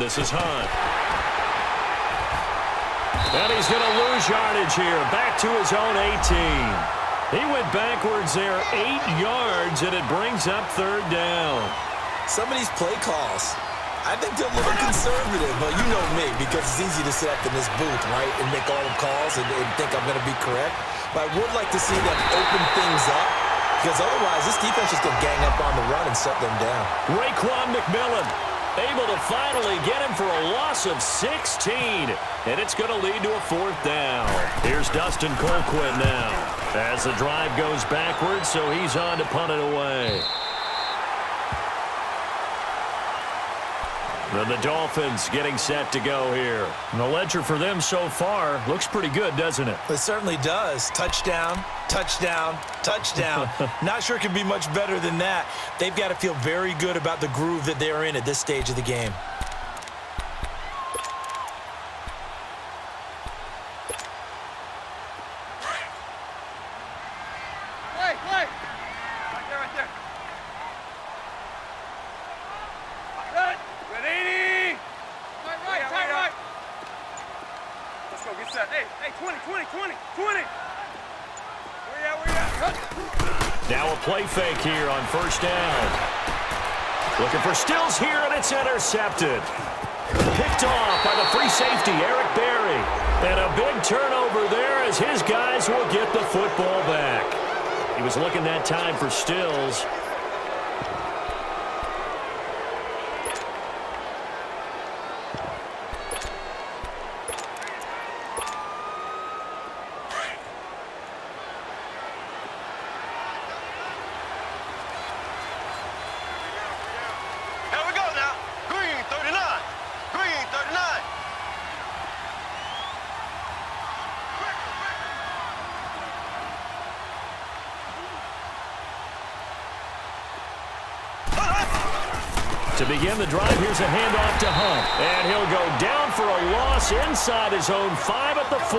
This is Hunt. And he's going to lose yardage here. Back to his own 18. He went backwards there 8 yards, and it brings up third down. Some of these play calls, I think they're a little conservative, but you know me, because it's easy to sit up in this booth, right, and make all the calls and think I'm going to be correct. But I would like to see them open things up, because otherwise this defense is going to gang up on the run and shut them down. Raekwon McMillan able to finally get him for a loss of 16, and it's going to lead to a fourth down. Here's Dustin Colquitt now as the drive goes backwards, so he's on to punt it away. And the Dolphins getting set to go here. And the ledger for them so far looks pretty good, doesn't it? It certainly does. Touchdown, touchdown, touchdown. Not sure it can be much better than that. They've got to feel very good about the groove that they're in at this stage of the game. Now a play fake here on first down. Looking for Stills here, and it's intercepted. Picked off by the free safety, Eric Berry. And a big turnover there as his guys will get the football back. He was looking that time for Stills. To begin the drive, here's a handoff to Hunt. And he'll go down for a loss inside his own 5 at the 4.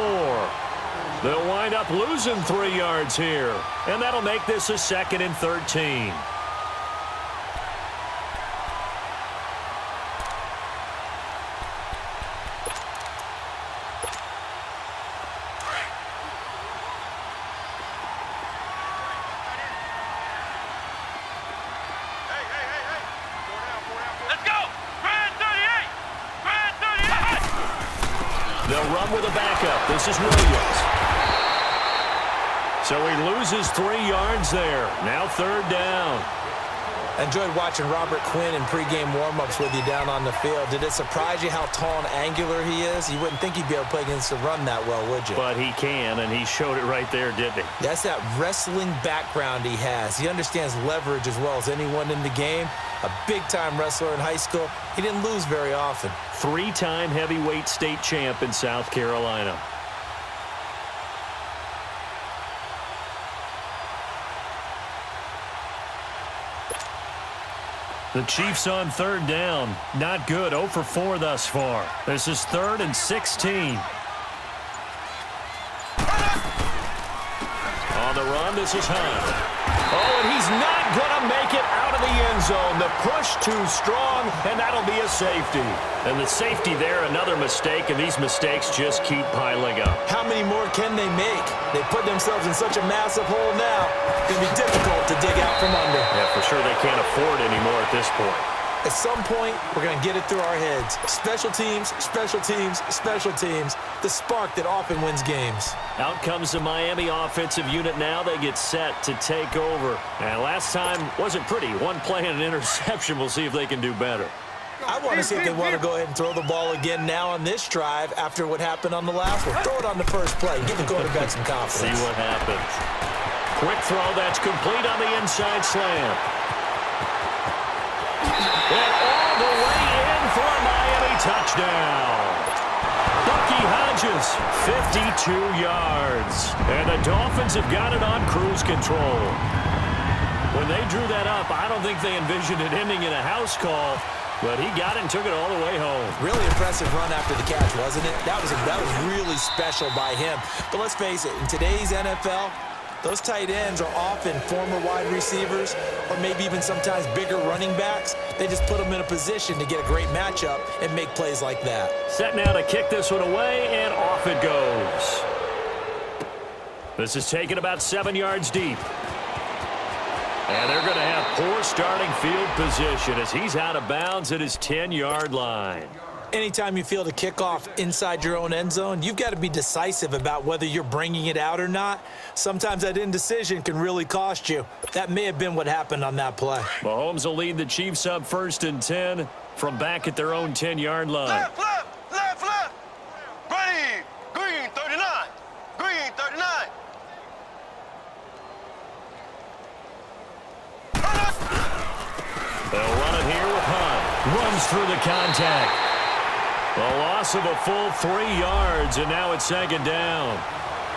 They'll wind up losing 3 yards here. And that'll make this a 2nd and 13. They'll run with a backup. This is Williams. So he loses 3 yards there. Now third down. I enjoyed watching Robert Quinn in pregame warm-ups with you down on the field. Did it surprise you how tall and angular he is? You wouldn't think he'd be able to play against the run that well, would you? But he can, and he showed it right there, didn't he? That's that wrestling background he has. He understands leverage as well as anyone in the game. A big-time wrestler in high school. He didn't lose very often. 3-time heavyweight state champ in South Carolina. The Chiefs on third down. Not good. 0 for 4 thus far. This is 3rd and 16. On the run, this is Hunt. Oh, and he's not going to make it out of the end zone. The push too strong, and that'll be a safety. And the safety there, another mistake, and these mistakes just keep piling up. How many more can they make? They put themselves in such a massive hole now. It's going to be difficult to dig out from under. Yeah, for sure they can't afford anymore at this point. At some point, we're going to get it through our heads. Special teams, special teams, special teams. The spark that often wins games. Out comes the Miami offensive unit now. They get set to take over. And last time wasn't pretty. One play and an interception. We'll see if they can do better. I want to see if they want to go ahead and throw the ball again now on this drive after what happened on the last one. Throw it on the first play. Give the quarterback some confidence. See what happens. Quick throw. That's complete on the inside slant. And all the way in for a Miami touchdown. Bucky Hodges, 52 yards. And the Dolphins have got it on cruise control. When they drew that up, I don't think they envisioned it ending in a house call, but he got it and took it all the way home. Really impressive run after the catch, wasn't it? That was really special by him. But let's face it, in today's NFL, Those tight ends are often former wide receivers or maybe even sometimes bigger running backs. They just put them in a position to get a great matchup and make plays like that. Set now to kick this one away, and off it goes. This is taken about 7 yards deep. And they're going to have poor starting field position as he's out of bounds at his 10-yard line. Anytime you field a kickoff inside your own end zone, you've got to be decisive about whether you're bringing it out or not. Sometimes that indecision can really cost you. That may have been what happened on that play. Mahomes will lead the Chiefs up 1st and 10 from back at their own 10-yard line. Left, left, left, left. Ready. Green, 39. Green, 39. They'll run it here with Hunt. Runs through the contact. A loss of a full 3 yards, and now it's 2nd down.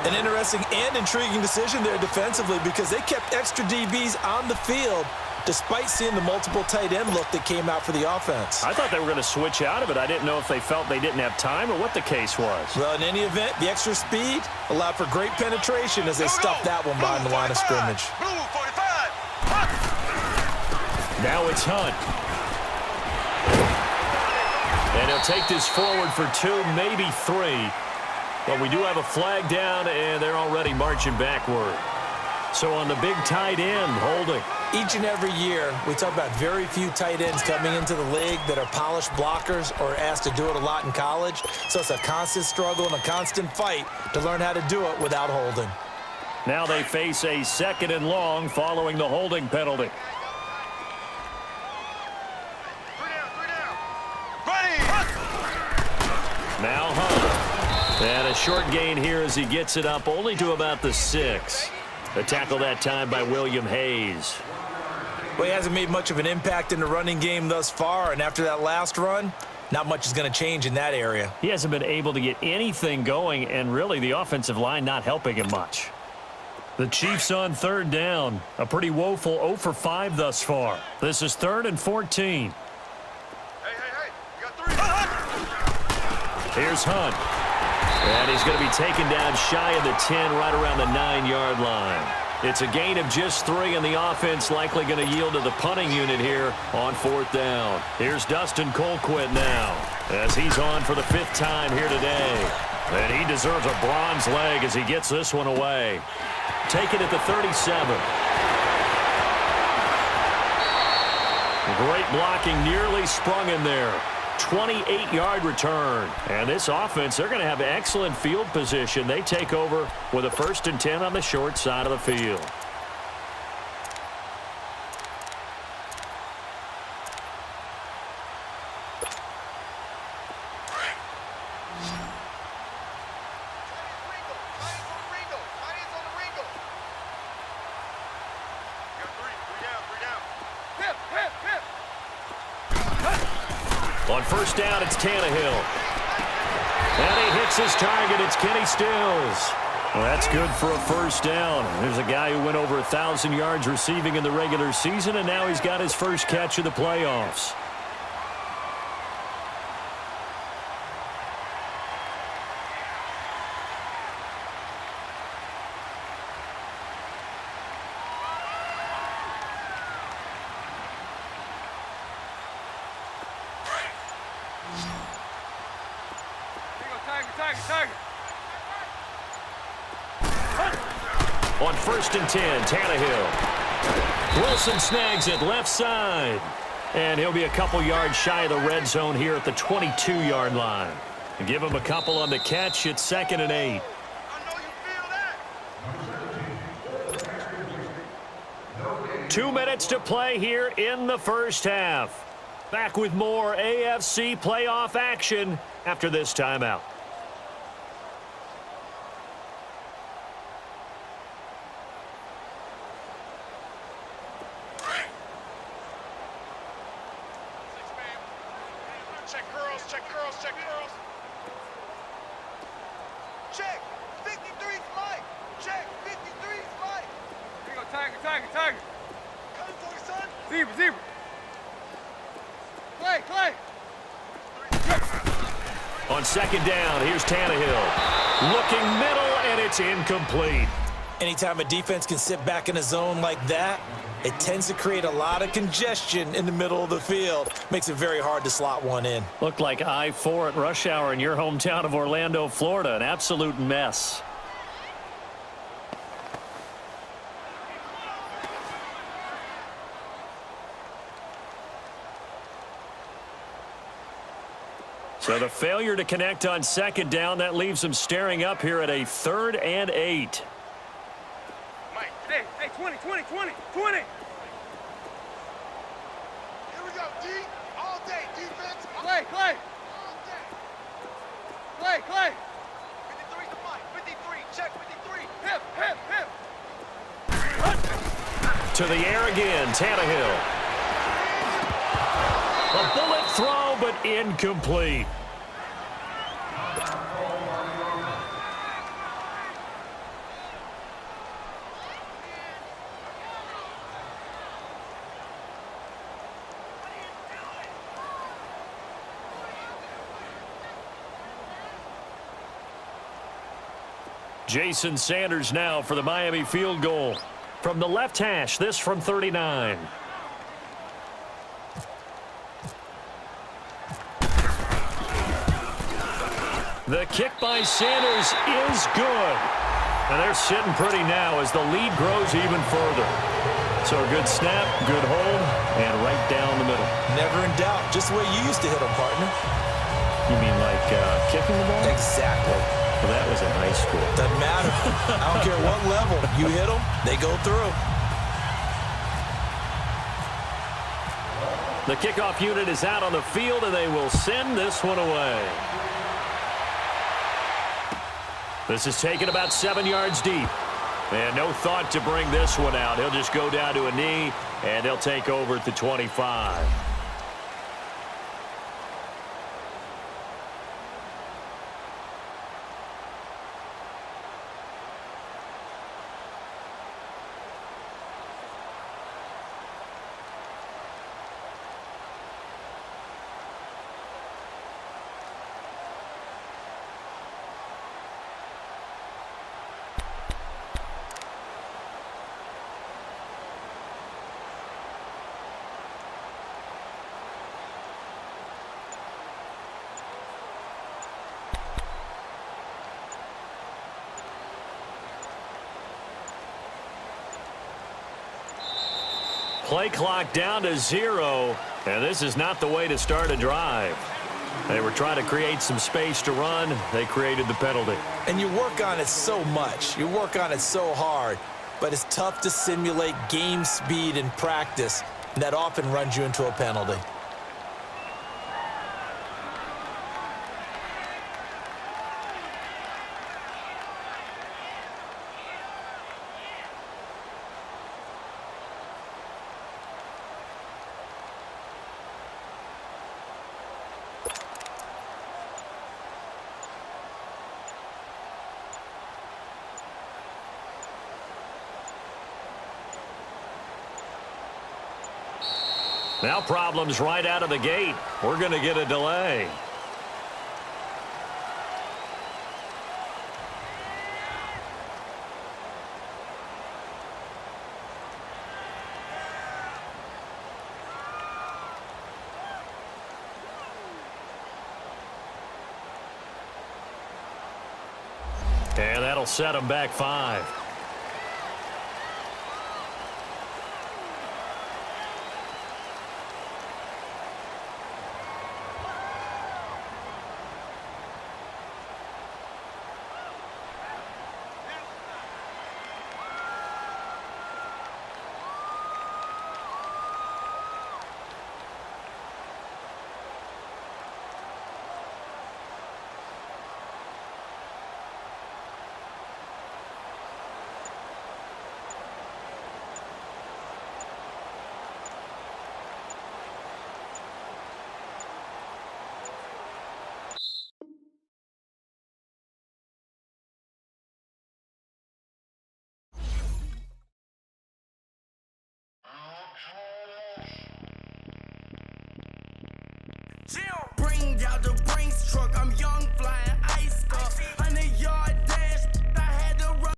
An interesting and intriguing decision there defensively because they kept extra DBs on the field despite seeing the multiple tight end look that came out for the offense. I thought they were going to switch out of it. I didn't know if they felt they didn't have time or what the case was. Well, in any event, the extra speed allowed for great penetration as they stuffed that one behind the line of scrimmage. Blue 45. Hunt. Now it's Hunt. And he'll take this forward for 2, maybe 3. But we do have a flag down, and they're already marching backward. So on the big tight end, holding. Each and every year, we talk about very few tight ends coming into the league that are polished blockers or asked to do it a lot in college. So it's a constant struggle and a constant fight to learn how to do it without holding. Now they face a 2nd and long following the holding penalty. Now Hunt. And a short gain here as he gets it up only to about the 6. A tackle that time by William Hayes. Well, he hasn't made much of an impact in the running game thus far, and after that last run, not much is going to change in that area. He hasn't been able to get anything going, and really the offensive line not helping him much. The Chiefs on 3rd down. A pretty woeful 0 for 5 thus far. This is 3rd and 14. Hey, you got 3. Here's Hunt. And he's going to be taken down shy of the 10, right around the 9-yard line. It's a gain of just 3, and the offense likely going to yield to the punting unit here on 4th down. Here's Dustin Colquitt now as he's on for the 5th time here today. And he deserves a bronze leg as he gets this one away. Take it at the 37. Great blocking, nearly sprung in there. 28-yard return. And this offense, they're going to have excellent field position. They take over with a 1st and 10 on the short side of the field. On 1st down, it's Tannehill. And he hits his target. It's Kenny Stills. Well, that's good for a 1st down. There's a guy who went over 1,000 yards receiving in the regular season, and now he's got his first catch of the playoffs. On 1st and 10, Tannehill. Wilson snags it left side. And he'll be a couple yards shy of the red zone here at the 22-yard line. Give him a couple on the catch. It's 2nd and 8. 2 minutes to play here in the 1st half. Back with more AFC playoff action after this timeout. Check curls. Check. 53 flight. Check. 53 flight. Here you go, Tiger. Coming for you, son. Zebra. Clay. On 2nd down, here's Tannehill. Looking middle, and it's incomplete. Anytime a defense can sit back in a zone like that, it tends to create a lot of congestion in the middle of the field. Makes it very hard to slot one in. Looked like I-4 at rush hour in your hometown of Orlando, Florida. An absolute mess. So the failure to connect on second down, that leaves them staring up here at a 3rd and 8. Mike, hey, 20. Here we go, D. All day, defense. Clay. All day. Clay. 53 to Mike. 53, check 53. Hip. To the air again, Tannehill. A bullet throw, but incomplete. Jason Sanders now for the Miami field goal. From the left hash, this from 39. The kick by Sanders is good. And they're sitting pretty now as the lead grows even further. So a good snap, good hold, and right down the middle. Never in doubt. Just the way you used to hit them, partner. You mean like kicking the ball? Exactly. Well, that was in high school. Doesn't matter. I don't care what level. You hit them, they go through. The kickoff unit is out on the field, and they will send this one away. This is taken about 7 yards deep. And no thought to bring this one out. He'll just go down to a knee, and they'll take over at the 25. Play clock down to 0, and this is not the way to start a drive. They were trying to create some space to run. They created the penalty. And you work on it so much. You work on it so hard. But it's tough to simulate game speed in practice. And that often runs you into a penalty. Now problems right out of the gate. We're going to get a delay. And that'll set them back 5. Bring out the Brinks truck, I'm young flying.